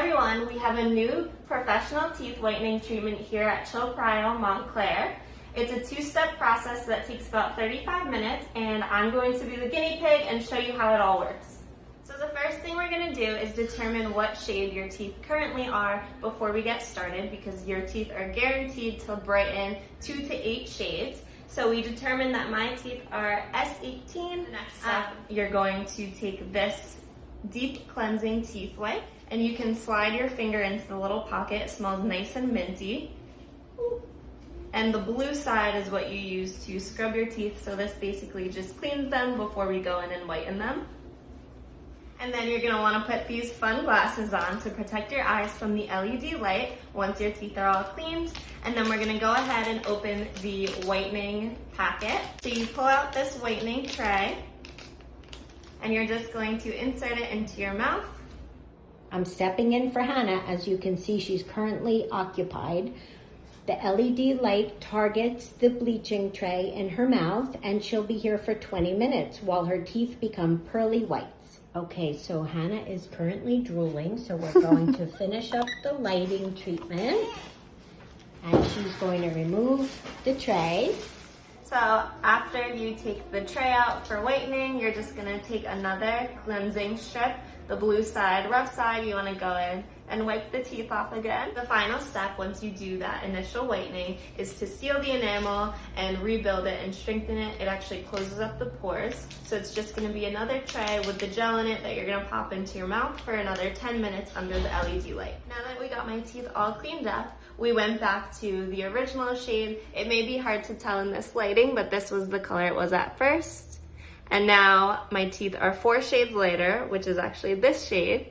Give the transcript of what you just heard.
everyone, we have a new professional teeth whitening treatment here at Chilprio, Montclair. It's a two-step process that takes about 35 minutes, and I'm going to be the guinea pig and show you how it all works. So the first thing we're going to do is determine what shade your teeth currently are before we get started, because your teeth are guaranteed to brighten 2 to 8 shades. So we determined that my teeth are S18. The next step, you're going to take this deep cleansing teeth wipe, and you can slide your finger into the little pocket. It smells nice and minty. And the blue side is what you use to scrub your teeth, so this basically just cleans them before we go in and whiten them. And then you're gonna wanna put these fun glasses on to protect your eyes from the LED light once your teeth are all cleaned. And then we're gonna go ahead and open the whitening packet. So you pull out this whitening tray, and you're just going to insert it into your mouth. I'm stepping in for Hannah. As you can see, she's currently occupied. The LED light targets the bleaching tray in her mouth, and she'll be here for 20 minutes while her teeth become pearly whites. Okay, so Hannah is currently drooling, so we're going to finish up the lighting treatment. And she's going to remove the tray. So after you take the tray out for whitening, you're just gonna take another cleansing strip, the blue side, rough side, you wanna go in and wipe the teeth off again. The final step, once you do that initial whitening, is to seal the enamel and rebuild it and strengthen it. It actually closes up the pores. So it's just gonna be another tray with the gel in it that you're gonna pop into your mouth for another 10 minutes under the LED light. Now that we got my teeth all cleaned up, we went back to the original shade. It may be hard to tell in this lighting, but this was the color it was at first. And now my teeth are 4 shades later, which is actually this shade.